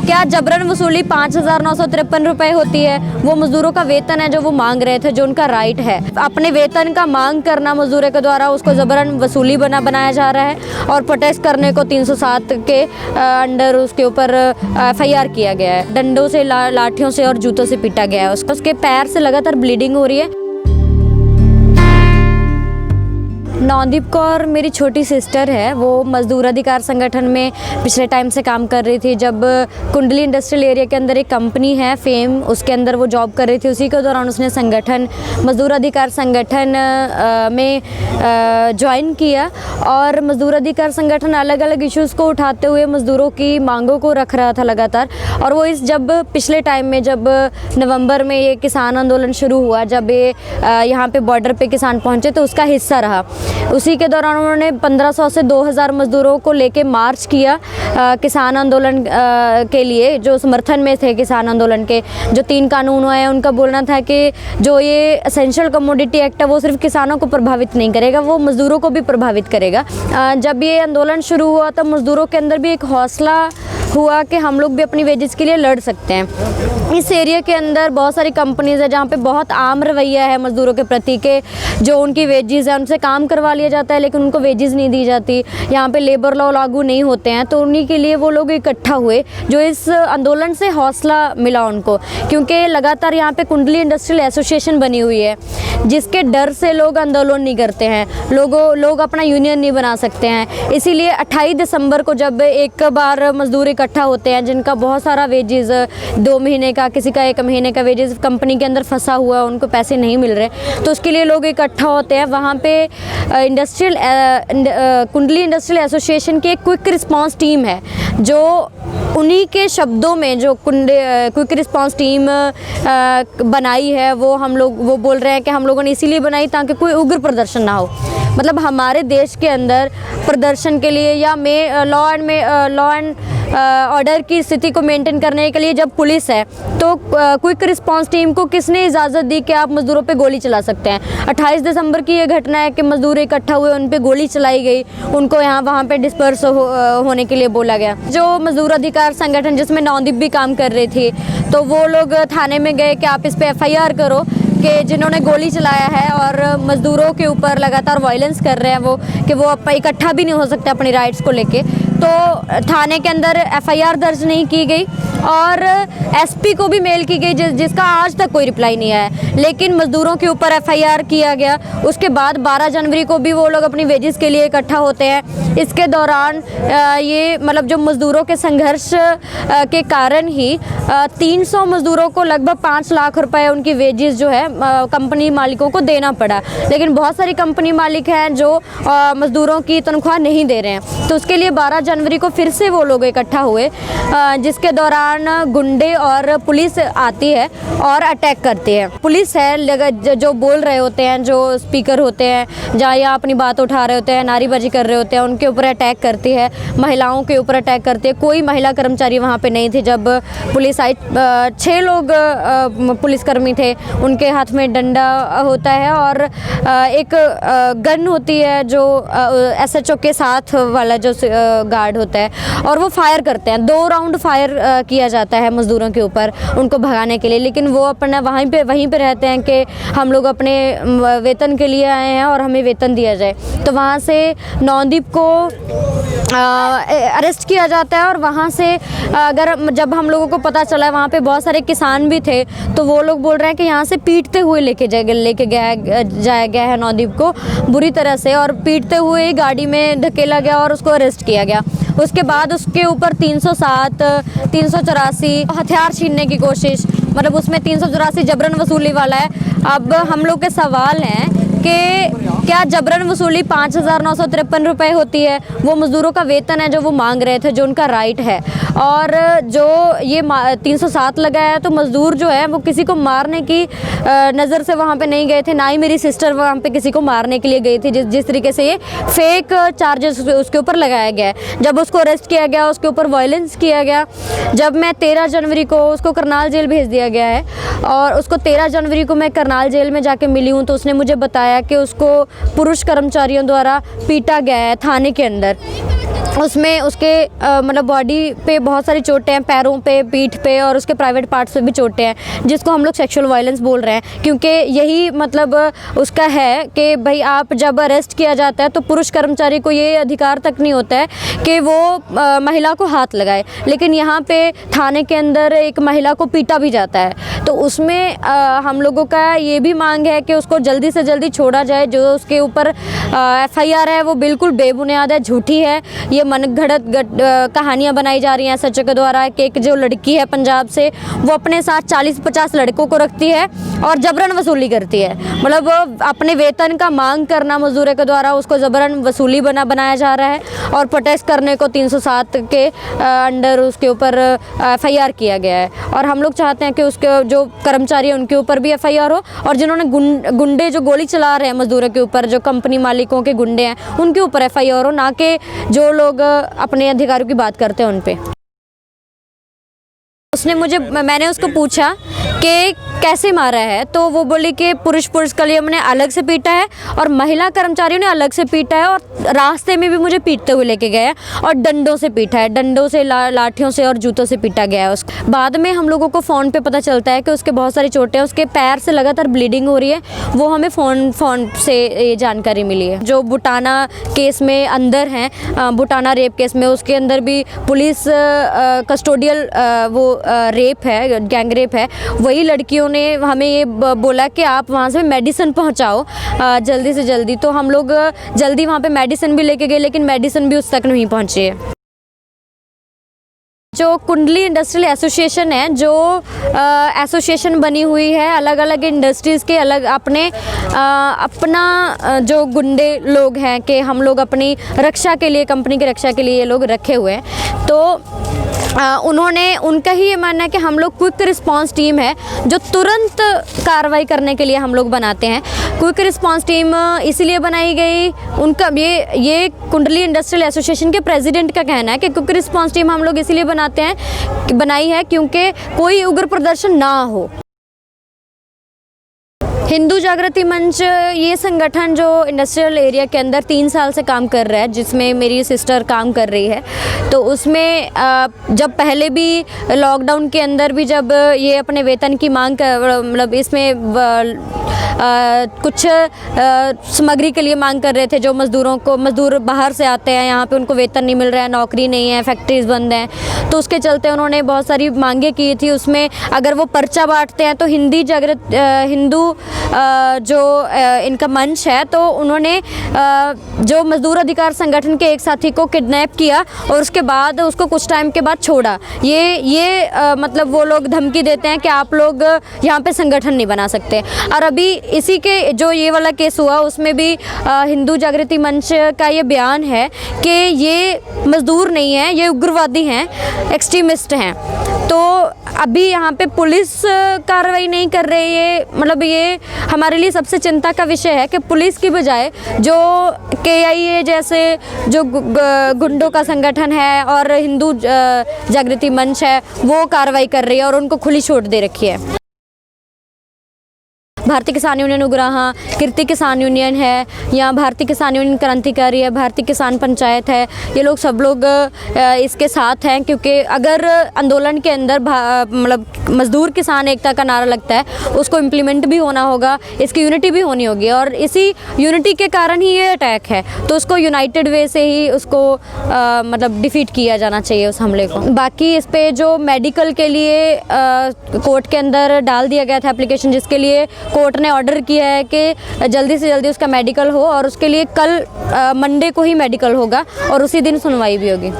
क्या जबरन वसूली 5,953 रुपए होती है? वो मजदूरों का वेतन है जो वो मांग रहे थे, जो उनका राइट है। अपने वेतन का मांग करना मजदूरों के द्वारा उसको जबरन वसूली बनाया जा रहा है और प्रोटेस्ट करने को 307 के अंडर उसके ऊपर FIR किया गया है। डंडों से, लाठियों से और जूतों से पीटा गया है उसको। उसके पैर से लगातार ब्लीडिंग हो रही है। नौदीप कौर मेरी छोटी सिस्टर है। वो मजदूर अधिकार संगठन में पिछले टाइम से काम कर रही थी। जब कुंडली इंडस्ट्रियल एरिया के अंदर एक कंपनी है फेम, उसके अंदर वो जॉब कर रही थी। उसी के दौरान उसने संगठन मजदूर अधिकार संगठन में ज्वाइन किया और मजदूर अधिकार संगठन अलग अलग इश्यूज़ को उठाते हुए मज़दूरों की मांगों को रख रहा था लगातार। और वो जब पिछले टाइम में जब नवंबर में ये किसान आंदोलन शुरू हुआ, जब ये यहाँ पे बॉर्डर पे किसान पहुँचे तो उसका हिस्सा रहा। उसी के दौरान उन्होंने 1500 से 2000 मज़दूरों को लेके मार्च किया किसान आंदोलन के लिए, जो समर्थन में थे किसान आंदोलन के। जो 3 कानून आए उनका बोलना था कि जो ये एसेंशियल कमोडिटी एक्ट है वो सिर्फ किसानों को प्रभावित नहीं करेगा, वो मज़दूरों को भी प्रभावित करेगा। जब ये आंदोलन शुरू हुआ तब मज़दूरों के अंदर भी एक हौसला हुआ कि हम लोग भी अपनी वेजेस के लिए लड़ सकते हैं। इस एरिया के अंदर बहुत सारी कंपनीज़ है जहाँ पे बहुत आम रवैया है मज़दूरों के प्रति के जो उनकी वेजेस है उनसे काम करवा लिया जाता है लेकिन उनको वेजेस नहीं दी जाती। यहाँ पे लेबर लॉ लागू नहीं होते हैं, तो उन्हीं के लिए वो लोग इकट्ठा हुए जो इस आंदोलन से हौसला मिला उनको, क्योंकि लगातार यहाँ पे कुंडली इंडस्ट्रियल एसोसिएशन बनी हुई है जिसके डर से लोग आंदोलन नहीं करते हैं। लोग अपना यूनियन नहीं बना सकते हैं। इसीलिए 28 दिसंबर को जब एक बार मज़दूर इकट्ठा होते हैं जिनका बहुत सारा वेजेस 2 महीने का, किसी का 1 महीने का वेजेस कंपनी के अंदर फंसा हुआ है, उनको पैसे नहीं मिल रहे, तो उसके लिए लोग इकट्ठा होते हैं। वहाँ पे कुंडली इंडस्ट्रियल एसोसिएशन की एक क्विक रिस्पांस टीम है जो उन्हीं के शब्दों में जो क्विक रिस्पांस टीम बनाई है वो बोल रहे हैं कि हम लोगों ने इसीलिए बनाई ताकि कोई उग्र प्रदर्शन ना हो। मतलब हमारे देश के अंदर प्रदर्शन के लिए या लॉ एंड ऑर्डर की स्थिति को मेंटेन करने के लिए जब पुलिस है तो क्विक रिस्पांस टीम को किसने इजाज़त दी कि आप मज़दूरों पे गोली चला सकते हैं। 28 दिसंबर की ये घटना है कि मज़दूर इकट्ठा हुए, उन पे गोली चलाई गई, उनको वहाँ पे डिस्पर्स होने के लिए बोला गया। जो मज़दूर अधिकार संगठन जिसमें नौदीप भी काम कर रही थी, तो वो लोग थाने में गए कि आप इस पर FIR करो कि जिन्होंने गोली चलाया है और मज़दूरों के ऊपर लगातार वायलेंस कर रहे हैं वो, कि वो इकट्ठा भी नहीं हो सकते अपनी राइट्स को लेके। तो थाने के अंदर FIR दर्ज नहीं की गई और SP को भी मेल की गई जिसका आज तक कोई रिप्लाई नहीं आया, लेकिन मज़दूरों के ऊपर FIR किया गया। उसके बाद 12 जनवरी को भी वो लोग अपनी वेजेस के लिए इकट्ठा होते हैं। इसके दौरान ये मतलब जो मज़दूरों के संघर्ष के कारण ही 300 मज़दूरों को लगभग 5 लाख रुपए उनकी वेजेस जो है कंपनी मालिकों को देना पड़ा। लेकिन बहुत सारी कंपनी मालिक हैं जो मज़दूरों की तनख्वाह नहीं दे रहे हैं, तो उसके लिए 12 जनवरी को फिर से वो लोग इकट्ठा हुए, जिसके दौरान गुंडे और पुलिस आती है और अटैक करती है। पुलिस है जो बोल रहे होते हैं, जो स्पीकर होते हैं, जहाँ यहाँ अपनी बात उठा रहे होते हैं, नारेबाजी कर रहे होते हैं, उनके ऊपर अटैक करती है। महिलाओं के ऊपर अटैक करती है। कोई महिला कर्मचारी वहाँ पे नहीं थी जब पुलिस आई। 6 लोग पुलिसकर्मी थे, उनके हाथ में डंडा होता है और एक गन होती है जो SHO के साथ वाला जो गार्ड होता है, और वो फायर करते हैं। 2 राउंड फायर किया जाता है मज़दूरों के ऊपर उनको भगाने के लिए, लेकिन वो अपना वहीं पे रहते हैं कि हम लोग अपने वेतन के लिए आए हैं और हमें वेतन दिया जाए। तो वहाँ से नौदीप को अरेस्ट किया जाता है और वहाँ से जब हम लोगों को पता चला, वहाँ पे बहुत सारे किसान भी थे, तो वो लोग बोल रहे हैं कि यहाँ से पीटते हुए लेके जाया गया है नौदीप को बुरी तरह से, और पीटते हुए गाड़ी में धकेला गया और उसको अरेस्ट किया गया। उसके बाद उसके ऊपर 307, 384 हथियार छीनने की कोशिश, मतलब उसमें 384 जबरन वसूली वाला है। अब हम लोग के सवाल हैं कि क्या जबरन वसूली 5,953 रुपए होती है? वो मज़दूरों का वेतन है जो वो मांग रहे थे, जो उनका राइट है। और जो ये 307 लगाया है, तो मज़दूर जो है वो किसी को मारने की नज़र से वहाँ पे नहीं गए थे, ना ही मेरी सिस्टर वहाँ पे किसी को मारने के लिए गई थी। जिस तरीके से ये फेक चार्जेस उसके ऊपर लगाया गया है। जब उसको अरेस्ट किया गया, उसके ऊपर वायलेंस किया गया। जब मैं 13 जनवरी को उसको करनाल जेल भेज दिया गया है और उसको 13 जनवरी को मैं करनाल जेल में जाके मिली हूँ, तो उसने मुझे बताया कि उसको पुरुष कर्मचारियों द्वारा पीटा गया है थाने के अंदर, उसमें उसके मतलब बॉडी पे बहुत सारी चोटें हैं, पैरों पे, पीठ पे और उसके प्राइवेट पार्ट्स पे भी चोटें हैं, जिसको हम लोग सेक्सुअल वायलेंस बोल रहे हैं। क्योंकि यही मतलब उसका है कि भाई आप जब अरेस्ट किया जाता है तो पुरुष कर्मचारी को ये अधिकार तक नहीं होता है कि वो महिला को हाथ लगाए, लेकिन यहाँ पे थाने के अंदर एक महिला को पीटा भी जाता है। तो उसमें हम लोगों का ये भी मांग है कि उसको जल्दी से जल्दी छोड़ा जाए। जो उसके ऊपर FIR है वो बिल्कुल बेबुनियाद है, झूठी है। ये मनगढ़ंत कहानियाँ बनाई जा रही हैं सच के द्वारा कि एक जो लड़की है पंजाब से, वो अपने साथ 40-50 लड़कों को रखती है और जबरन वसूली करती है। मतलब अपने वेतन का मांग करना मजदूरों के द्वारा, उसको जबरन वसूली बनाया जा रहा है और प्रोटेस्ट करने को 307 के अंडर उसके ऊपर FIR किया गया है। और हम लोग चाहते हैं कि उसके जो कर्मचारी हैं उनके ऊपर भी FIR हो, और जिन्होंने गुंडे जो गोली चला रहे हैं मजदूरों के ऊपर, जो कंपनी मालिकों के गुंडे हैं, उनके ऊपर FIR हो, ना कि जो लोग अपने अधिकारों की बात करते हैं उन पे। मैंने उसको पूछा कि कैसे मारा है, तो वो बोली कि पुरुष कलियों ने अलग से पीटा है और महिला कर्मचारियों ने अलग से पीटा है, और रास्ते में भी मुझे पीटते हुए लेके गए हैं और डंडों से पीटा है, डंडों से, लाठियों से और जूतों से पीटा गया है उसको। बाद में हम लोगों को फ़ोन पे पता चलता है कि उसके बहुत सारी चोटें हैं, उसके पैर से लगातार ब्लीडिंग हो रही है। वो हमें फ़ोन से ये जानकारी मिली है। जो बुटाना केस में अंदर हैं, बुटाना रेप केस में, उसके अंदर भी पुलिस कस्टोडियल वो रेप है, गैंग रेप है। वही लड़कियों ने हमें ये बोला कि आप वहाँ से मेडिसिन पहुँचाओ जल्दी से जल्दी। तो हम लोग जल्दी वहाँ पे मेडिसिन भी लेके गए, लेकिन मेडिसिन भी उस तक नहीं पहुँची है। जो कुंडली इंडस्ट्रियल एसोसिएशन है, जो एसोसिएशन बनी हुई है अलग अलग इंडस्ट्रीज़ के, अलग अपना जो गुंडे लोग हैं कि हम लोग अपनी रक्षा के लिए, कंपनी की रक्षा के लिए ये लोग रखे हुए हैं। तो उनका ही ये मानना है कि हम लोग क्विक रिस्पांस टीम है जो तुरंत कार्रवाई करने के लिए हम लोग बनाते हैं। क्विक रिस्पांस टीम इसीलिए बनाई गई, उनका ये कुंडली इंडस्ट्रियल एसोसिएशन के प्रेसिडेंट का कहना है कि क्विक रिस्पांस टीम हम लोग इसीलिए बनाई है क्योंकि कोई उग्र प्रदर्शन ना हो। हिंदू जागृति मंच ये संगठन जो इंडस्ट्रियल एरिया के अंदर 3 साल से काम कर रहा है, जिसमें मेरी सिस्टर काम कर रही है। तो उसमें जब पहले भी लॉकडाउन के अंदर भी जब ये अपने वेतन की मांग मतलब इसमें कुछ सामग्री के लिए मांग कर रहे थे, जो मज़दूर बाहर से आते हैं, यहाँ पे उनको वेतन नहीं मिल रहा है, नौकरी नहीं है, फैक्ट्रीज़ बंद हैं, तो उसके चलते उन्होंने बहुत सारी मांगे की थी। उसमें अगर वो पर्चा बांटते हैं तो हिंदू जो इनका मंच है, तो उन्होंने जो मज़दूर अधिकार संगठन के एक साथी को किडनैप किया और उसके बाद उसको कुछ टाइम के बाद छोड़ा। ये मतलब वो लोग धमकी देते हैं कि आप लोग यहाँ पे संगठन नहीं बना सकते। और अभी इसी के जो ये वाला केस हुआ उसमें भी हिंदू जागृति मंच का ये बयान है कि ये मज़दूर नहीं है, ये उग्रवादी हैं, एक्सट्रीमिस्ट हैं। तो अभी यहाँ पे पुलिस कार्रवाई नहीं कर रही है। मतलब ये हमारे लिए सबसे चिंता का विषय है कि पुलिस की बजाय जो KIA जैसे जो गुंडों का संगठन है और हिंदू जागृति मंच है, वो कार्रवाई कर रही है और उनको खुली छूट दे रखी है। भारतीय किसान यूनियन उगराहा, कीर्ति किसान यूनियन है, या भारतीय किसान यूनियन क्रांतिकारी है, भारतीय किसान पंचायत है, ये लोग सब लोग इसके साथ हैं। क्योंकि अगर आंदोलन के अंदर मतलब मज़दूर किसान एकता का नारा लगता है, उसको इम्प्लीमेंट भी होना होगा, इसकी यूनिटी भी होनी होगी, और इसी यूनिटी के कारण ही ये अटैक है। तो उसको यूनाइटेड वे से ही उसको मतलब डिफीट किया जाना चाहिए उस हमले को। बाकी इस पे जो मेडिकल के लिए कोर्ट के अंदर डाल दिया गया था एप्लीकेशन, जिसके लिए कोर्ट ने ऑर्डर किया है कि जल्दी से जल्दी उसका मेडिकल हो, और उसके लिए कल मंडे को ही मेडिकल होगा और उसी दिन सुनवाई भी होगी।